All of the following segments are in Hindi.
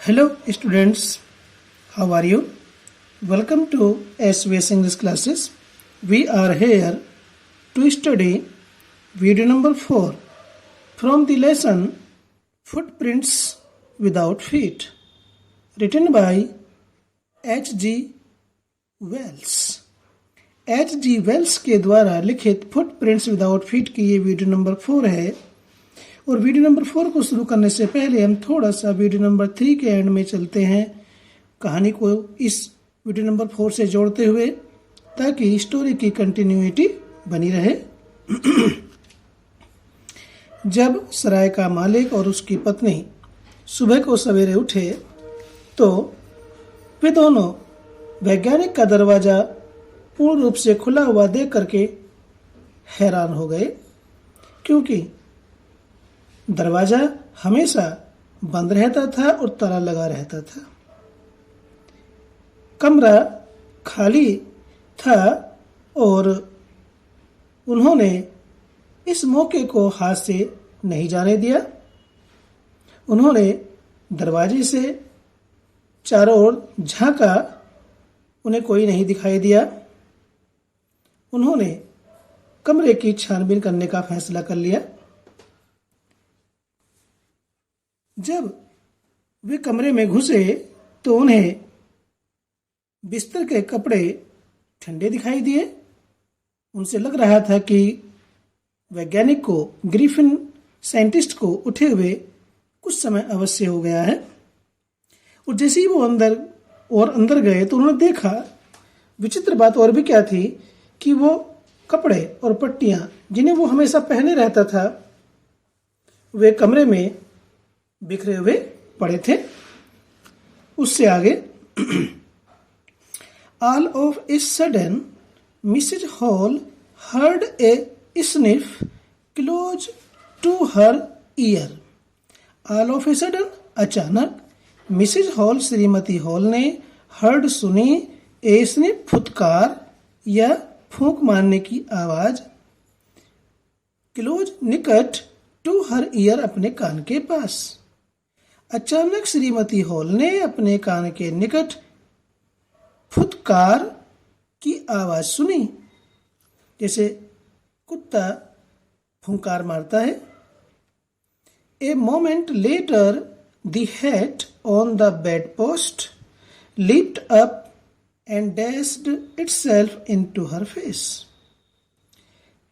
Hello students, how are you? Welcome to SVS English classes. We are here to study video number 4 from the lesson Footprints Without Feet, written by H.G. Wells. H.G. Wells के द्वारा लिखित फुटप्रिंट्स विदाउट फीट की ये वीडियो नंबर 4 है। और वीडियो नंबर 4 को शुरू करने से पहले हम थोड़ा सा वीडियो नंबर 3 के एंड में चलते हैं, कहानी को इस वीडियो नंबर 4 से जोड़ते हुए, ताकि स्टोरी की कंटिन्यूटी बनी रहे। जब सराय का मालिक और उसकी पत्नी सुबह को सवेरे उठे तो वे दोनों वैज्ञानिक का दरवाज़ा पूर्ण रूप से खुला हुआ देख करके हैरान हो गए, क्योंकि दरवाज़ा हमेशा बंद रहता था और ताला लगा रहता था। कमरा खाली था और उन्होंने इस मौके को हाथ से नहीं जाने दिया। उन्होंने दरवाजे से चारों ओर झांका, उन्हें कोई नहीं दिखाई दिया। उन्होंने कमरे की छानबीन करने का फैसला कर लिया। जब वे कमरे में घुसे तो उन्हें बिस्तर के कपड़े ठंडे दिखाई दिए। उनसे लग रहा था कि वैज्ञानिक को, ग्रिफिन साइंटिस्ट को उठे हुए कुछ समय अवश्य हो गया है। और जैसे ही वो अंदर गए तो उन्होंने देखा, विचित्र बात और भी क्या थी कि वो कपड़े और पट्टियां जिन्हें वो हमेशा पहने रहता था, वे कमरे में बिखरे हुए पड़े थे। उससे आगे, all of a sudden Mrs Hall heard a sniff close to her ear. All of a sudden, अचानक, मिसेज हॉल, श्रीमती हॉल ने, हर्ड, सुनी, ए स्निफ, फुतकार या फूंक मारने की आवाज, क्लोज, निकट, टू हर ईयर, अपने कान के पास। अचानक श्रीमती हॉल ने अपने कान के निकट फुतकार की आवाज सुनी, जैसे कुत्ता फुंकार मारता है। A moment later the hat on the bed post lift up and dashed itself into her face.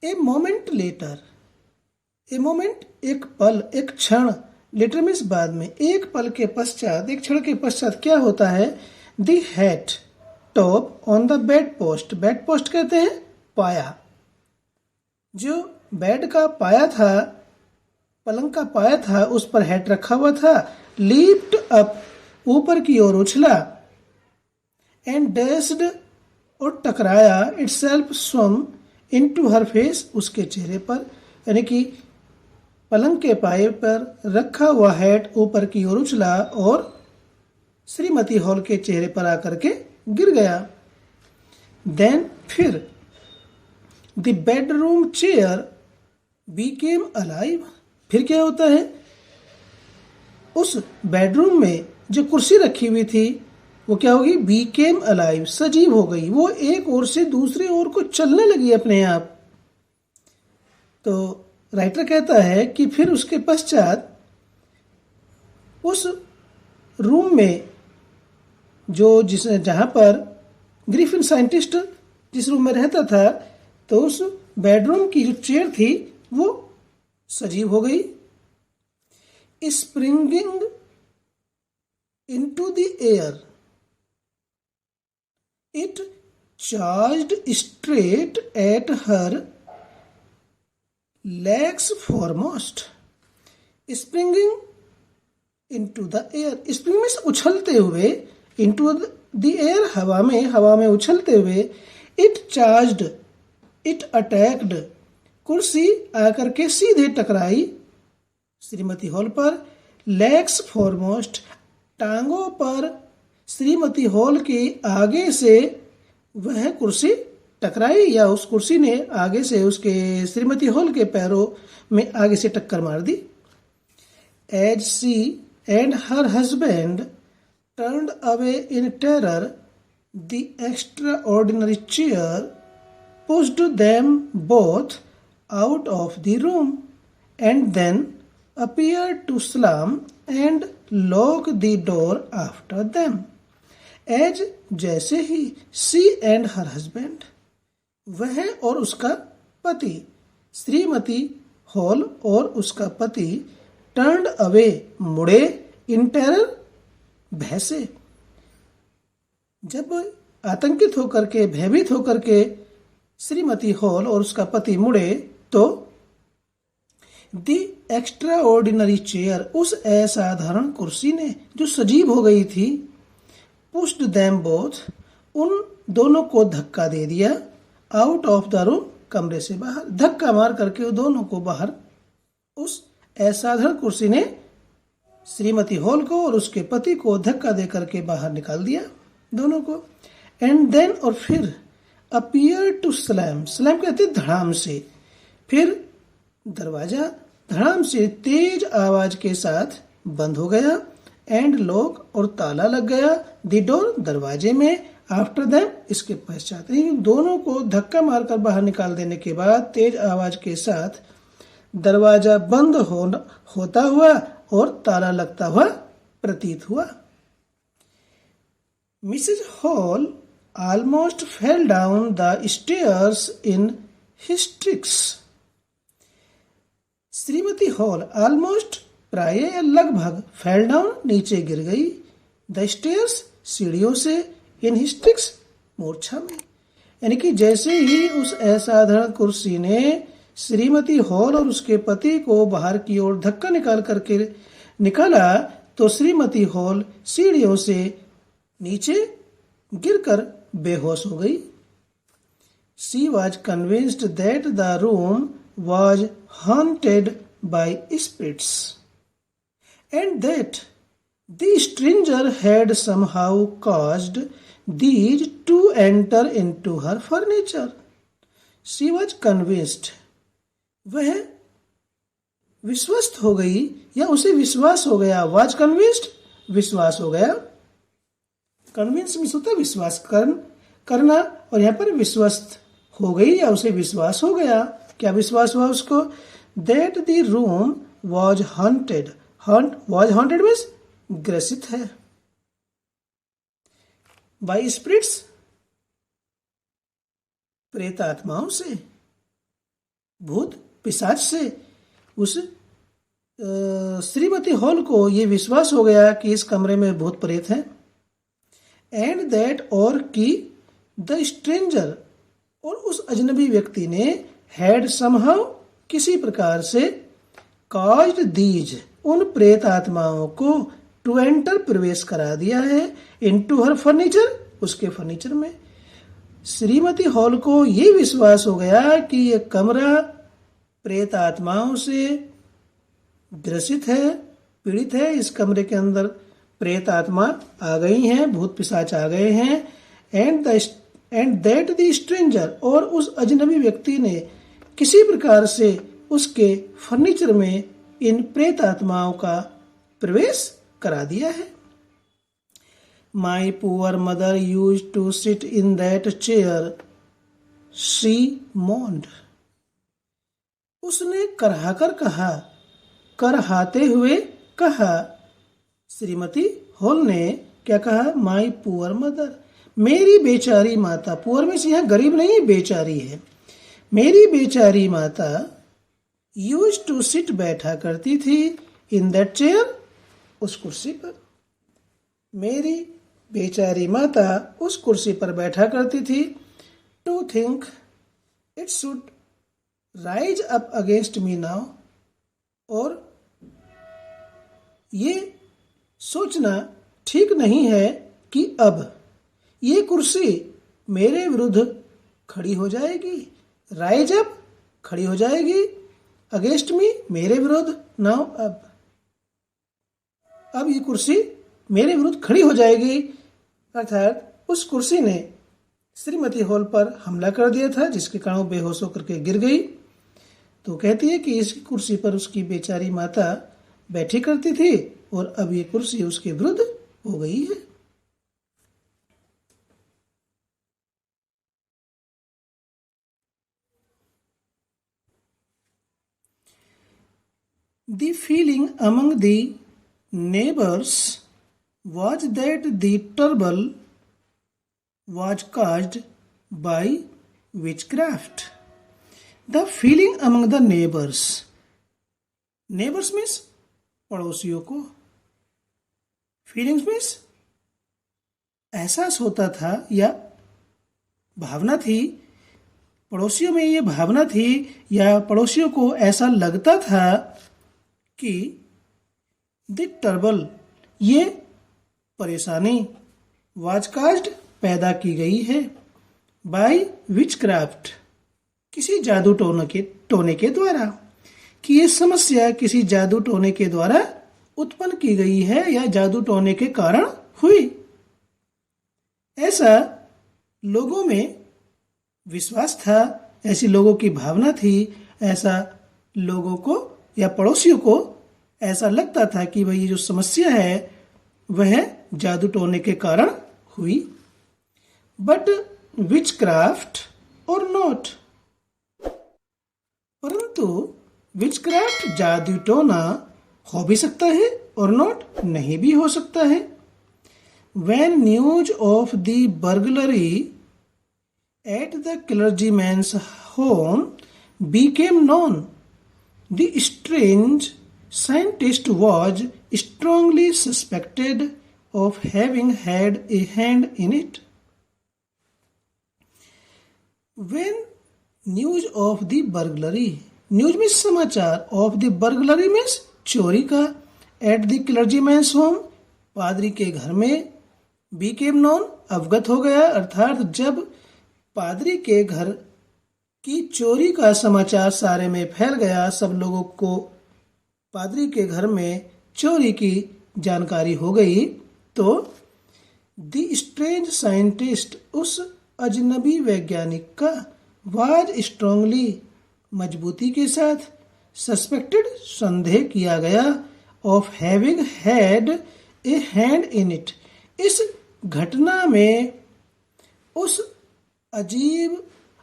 A moment later, a moment, एक पल, एक क्षण, later मीन्स बाद में, एक पल के पश्चात, एक क्षण के पश्चात क्या होता है? The hat, top on the bed post, bed post कहते हैं पाया, जो बेड का पाया था, पलंग का पाया था, उस पर हैट रखा हुआ था, leaped up, ऊपर की ओर उछला, एंड डैश्ड, और टकराया, इटसेल्फ, स्वम, इनटू हर फेस, उसके चेहरे पर, यानी कि पलंग के पाए पर रखा हुआ हैट ऊपर की ओर उछला और श्रीमती हॉल के चेहरे पर आकर के गिर गया। देन, फिर, the bedroom chair Beckham alive, फिर क्या होता है? उस बेडरूम में जो कुर्सी रखी हुई थी वो क्या होगी? बीकेम अलाइव, सजीव हो गई। वो एक ओर से दूसरी ओर को चलने लगी अपने आप। तो राइटर कहता है कि फिर उसके पश्चात उस रूम में जहां पर ग्रिफिन साइंटिस्ट जिस रूम में रहता था, तो उस बेडरूम की जो चेयर थी वो सजीव हो गई। Springing into the air, it charged straight at her legs foremost. Springing into the air, spring means उछलते हुए, into the air, हवा में उछलते हुए, it charged, it attacked, कुर्सी आकर के सीधे टकराई श्रीमती हॉल पर, legs foremost, टांगों पर श्रीमती हॉल के आगे से वह कुर्सी टकराई, या उस कुर्सी ने आगे से उसके श्रीमती हॉल के पैरों में आगे से टक्कर मार दी। As she and her husband turned away in terror, the extraordinary chair pushed them both out of the room and then appeared to slam and lock the door after them. As जैसे ही she and her husband, वह और उसका पति, श्रीमती हॉल और उसका पति, turned away, मुड़े, in terror, भय से, जब आतंकित होकर के, भयभीत होकर के श्रीमती हॉल और उसका पति मुड़े तो दी एक्स्ट्रा ऑर्डिनरी चेयर, उस असाधारण कुर्सी ने जो सजीव हो गई थी, पुश्ड दैम बोथ, उन दोनों को धक्का दे दिया, आउट ऑफ द रूम, कमरे से बाहर, धक्का मार करके वो दोनों को बाहर, उस असाधारण कुर्सी ने श्रीमती हॉल को और उसके पति को धक्का दे करके बाहर निकाल दिया दोनों को। एंड देन, और फिर अपीयर टू स्लैम, स्लैम कहते धड़ाम से, फिर दरवाजा धड़ाम से तेज आवाज के साथ बंद हो गया, एंड लॉक, और ताला लग गया, द डोर, दरवाजे में, आफ्टर देम, इसके पश्चात, दोनों को धक्का मारकर बाहर निकाल देने के बाद तेज आवाज के साथ दरवाजा बंद होता हुआ और ताला लगता हुआ प्रतीत हुआ। Mrs Hall almost fell down the stairs in hysterics. Shrimati Hall almost, प्राय या लगभग, fell down, नीचे गिर गई, the stairs, सीढ़ियों से, in hysterics, मूर्छा में। यानी कि जैसे ही उस असाधारण कुर्सी ने श्रीमती हॉल और उसके पति को बाहर की ओर धक्का निकाला तो श्रीमती हॉल सीढ़ियों से नीचे गिरकर बेहोश हो गई। She was convinced that the room was haunted by spirits and that the stranger had somehow caused these to enter into her furniture. She was convinced, वह विश्वस्त हो गई या उसे विश्वास हो गया, was convinced, विश्वास हो गया, कन्विंस मीन्स होता है विश्वास करना, और यहाँ पर विश्वस्त हो गई या उसे विश्वास हो गया। क्या विश्वास हुआ उसको? That the room was haunted, was haunted means ग्रसित है, बाई स्पिरिट्स, प्रेत आत्माओं से, भूत पिशाच से। उस श्रीमती हॉल को ये विश्वास हो गया कि इस कमरे में भूत प्रेत हैं। एंड दैट, और कि द स्ट्रेंजर, और उस अजनबी व्यक्ति ने, हैड समहाउ, किसी प्रकार से, काज्ड दीज, उन प्रेत आत्माओं को, टू एंटर, प्रवेश करा दिया है, इनटू हर फर्नीचर, उसके फर्नीचर में। श्रीमती हॉल को ये विश्वास हो गया कि ये कमरा प्रेत आत्माओं से ग्रसित है, पीड़ित है, इस कमरे के अंदर प्रेत आत्मा आ गई हैं, भूत पिशाच आ गए हैं। एंड दैट द स्ट्रेंजर, और उस अजनबी व्यक्ति ने किसी प्रकार से उसके फर्नीचर में इन प्रेत आत्माओं का प्रवेश करा दिया है। My poor mother use to sit in that chair, she moaned, उसने कराहकर कहा, कराहते हुए कहा, श्रीमती हॉल ने क्या कहा? माई पुअर मदर, मेरी बेचारी माता, पुअर में से यहाँ गरीब नहीं, बेचारी है, मेरी बेचारी माता, यूज टू सिट, बैठा करती थी, इन दैट चेयर, उस कुर्सी पर, मेरी बेचारी माता उस कुर्सी पर बैठा करती थी। To think it should rise up against me now, और ये सोचना ठीक नहीं है कि अब ये कुर्सी मेरे विरुद्ध खड़ी हो जाएगी, राइज अप, खड़ी हो जाएगी, अगेंस्ट मी, मेरे विरुद्ध, नाउ, अब ये कुर्सी मेरे विरुद्ध खड़ी हो जाएगी। अर्थात उस कुर्सी ने श्रीमती हॉल पर हमला कर दिया था, जिसके कारण वो बेहोश होकर के गिर गई। तो कहती है कि इस कुर्सी पर उसकी बेचारी माता बैठे करते थे और अब ये कुर्सी उसके विरुद्ध हो गई है। The feeling among the neighbors was that the trouble was caused by witchcraft. The feeling among the neighbors. Neighbors means पड़ोसियों को। Feelings means एहसास होता था या भावना थी, पड़ोसियों में ये भावना थी या पड़ोसियों को ऐसा लगता था कि द ट्रबल ये परेशानी वाज काज्ड पैदा की गई है बाय विचक्राफ्ट किसी जादू टोने के द्वारा, कि ये समस्या किसी जादू टोने के द्वारा उत्पन्न की गई है या जादू टोने के कारण हुई। ऐसा लोगों में विश्वास था, ऐसी लोगों की भावना थी, ऐसा लोगों को या पड़ोसियों को ऐसा लगता था कि भाई जो समस्या है वह जादू टोने के कारण हुई। बट विचक्राफ्ट और नॉट, परंतु विचक्राफ्ट जादू टोना हो भी सकता है और नॉट नहीं भी हो सकता है। When news of the burglary at the clergyman's home became known, the strange scientist was strongly suspected of having had a hand in it. When news of the burglary, news means समाचार, of the burglary means चोरी का, at the clergyman's home पादरी के घर में, became known अवगत हो गया, अर्थात जब पादरी के घर की चोरी का समाचार सारे में फैल गया, सब लोगों को पादरी के घर में चोरी की जानकारी हो गई, तो द स्ट्रेंज साइंटिस्ट उस अजनबी वैज्ञानिक का वाज स्ट्रांगली मजबूती के साथ सस्पेक्टेड संदेह किया गया of having had a hand in it, इस घटना में उस अजीब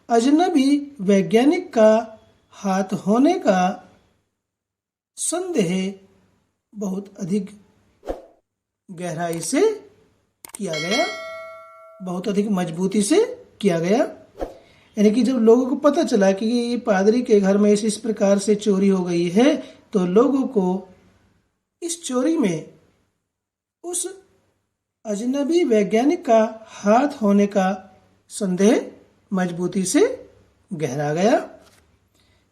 अजनबी वैज्ञानिक का हाथ होने का संदेह बहुत अधिक गहराई से किया गया, बहुत अधिक मजबूती से किया गया। यानी कि जब लोगों को पता चला कि ये पादरी के घर में इस प्रकार से चोरी हो गई है, तो लोगों को इस चोरी में उस अजनबी वैज्ञानिक का हाथ होने का संदेह मजबूती से गहरा गया।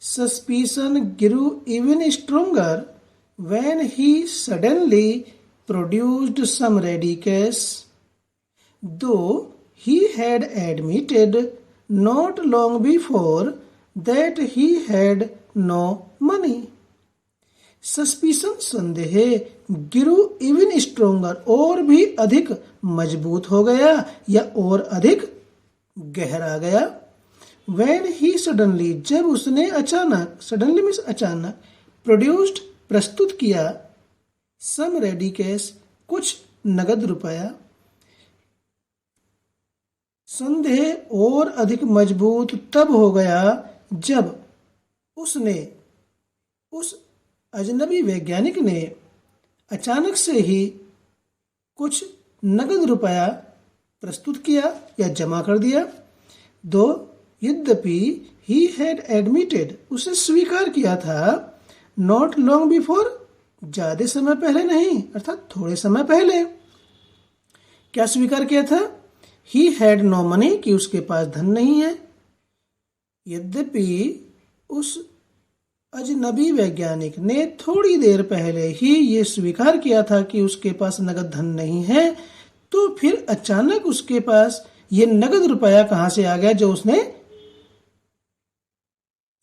Suspicion grew even stronger when he suddenly produced some ready cash, though he had admitted not long before that he had no money. Suspicion संदेह grew even stronger और भी अधिक मजबूत हो गया या और अधिक गहरा गया। When he suddenly जब उसने अचानक, suddenly means अचानक, produced प्रस्तुत किया, some ready cash कुछ नगद रुपया। संदेह और अधिक मजबूत तब हो गया जब उसने, उस अजनबी वैज्ञानिक ने अचानक से ही कुछ नगद रुपया प्रस्तुत किया या जमा कर दिया। दो यद्यपि ही हैड एडमिटेड उसे स्वीकार किया था, नॉट लॉन्ग बिफोर ज्यादा समय पहले नहीं, अर्थात थोड़े समय पहले। क्या स्वीकार किया था? ही हैड नो मनी कि उसके पास धन नहीं है। यद्यपि उस अजनबी वैज्ञानिक ने थोड़ी देर पहले ही ये स्वीकार किया था कि उसके पास नगद धन नहीं है, तो फिर अचानक उसके पास ये नगद रुपया कहां से आ गया जो उसने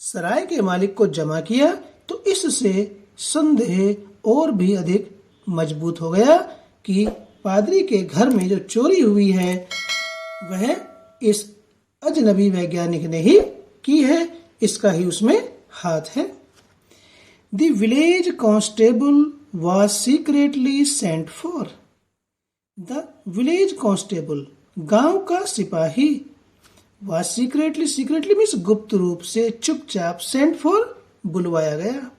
सराय के मालिक को जमा किया? तो इससे संदेह और भी अधिक मजबूत हो गया कि पादरी के घर में जो चोरी हुई है वह इस अजनबी वैज्ञानिक ने ही की है, इसका ही उसमें हाथ है। The village constable was secretly sent for. The village constable, गांव का सिपाही, was secretly मीन्स गुप्त रूप से, चुपचाप, sent for बुलवाया गया।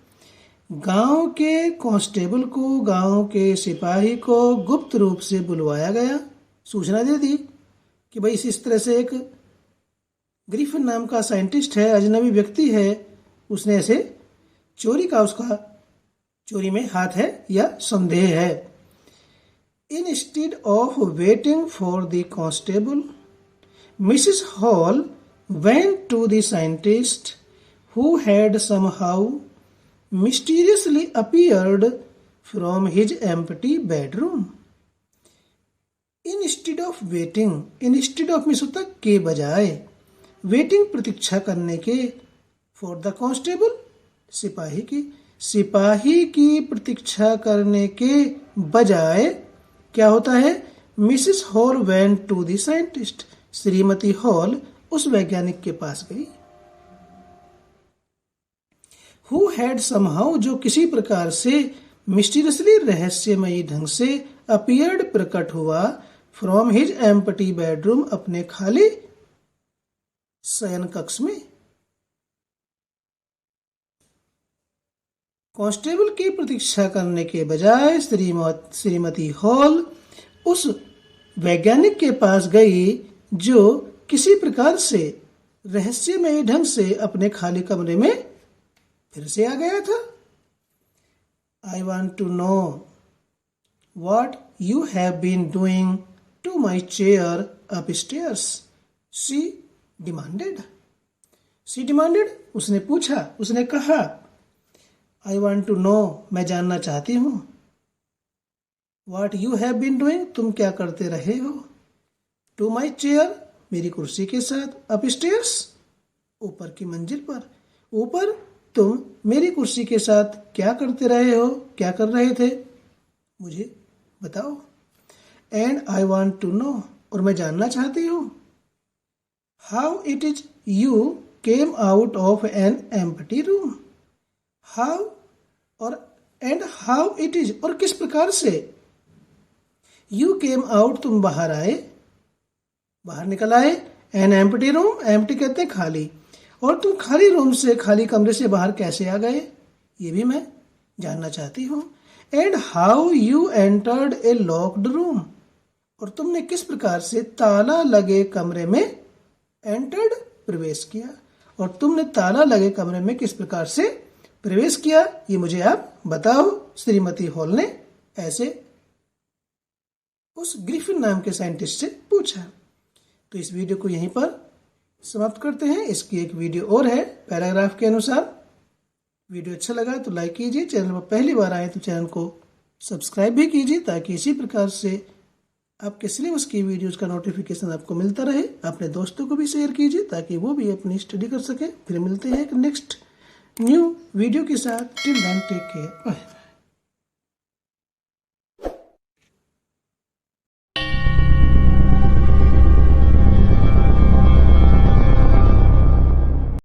गांव के कांस्टेबल को, गांव के सिपाही को गुप्त रूप से बुलवाया गया, सूचना दे दी कि भाई इस तरह से एक ग्रिफिन नाम का साइंटिस्ट है, अजनबी व्यक्ति है, उसने ऐसे चोरी का, उसका चोरी में हाथ है या संदेह है। Instead of waiting for the constable, Mrs. Hall went to the scientist who had somehow mysteriously appeared from his empty bedroom. Instead of waiting, instead of means होता के बजाय, waiting प्रतीक्षा करने के, for the constable सिपाही की प्रतीक्षा करने के बजाय क्या होता है, Mrs Hall went to the scientist, Shrimati Hall उस वैज्ञानिक के पास गई। हु हैड समहाउ, जो किसी प्रकार से, मिस्टीरियसली रहस्यमयी ढंग से, अपीयर्ड प्रकट हुआ, फ्रॉम हिज एम्प्टी बेडरूम अपने खाली शयन कक्ष में। कांस्टेबल की प्रतीक्षा करने के बजाय श्रीमती हॉल उस वैज्ञानिक के पास गई जो किसी प्रकार से रहस्यमय ढंग से अपने खाली कमरे में फिर से आ गया था। I want to know what you have been doing to my chair upstairs, she demanded. She demanded, उसने पूछा, उसने कहा. I want to know, मैं जानना चाहती हूँ. What you have been doing, तुम क्या करते रहे हो. To my chair, मेरी कुर्सी के साथ. Upstairs, ऊपर की मंजिल पर. ऊपर तुम मेरी कुर्सी के साथ क्या करते रहे हो, क्या कर रहे थे, मुझे बताओ. And I want to know, और मैं जानना चाहती हूँ. How it is you came out of an empty room. How और एंड हाउ इट इज, और किस प्रकार से. यू केम आउट, तुम बाहर आए, बाहर निकल आए. एन एम्प्टी रूम, एम्प्टी कहते हैं खाली, और तुम खाली रूम से, खाली कमरे से बाहर कैसे आ गए, ये भी मैं जानना चाहती हूँ. And how you entered A locked room, और तुमने किस प्रकार से ताला लगे कमरे में एंटर्ड, प्रवेश किया, और तुमने ताला लगे कमरे में किस प्रकार से प्रवेश किया, ये मुझे आप बताओ. श्रीमती हॉल ने ऐसे उस ग्रिफिन नाम के साइंटिस्ट से पूछा. तो इस वीडियो को यहीं पर समाप्त करते हैं. इसकी एक वीडियो और है पैराग्राफ के अनुसार. वीडियो अच्छा लगा तो लाइक कीजिए. चैनल पर पहली बार आए तो चैनल को सब्सक्राइब भी कीजिए, ताकि इसी प्रकार से आपके सिलेबस की वीडियोस का नोटिफिकेशन आपको मिलता रहे. अपने दोस्तों को भी शेयर कीजिए ताकि वो भी अपनी स्टडी कर सके. फिर मिलते हैं एक नेक्स्ट न्यू वीडियो के साथ. Till then take care, bye.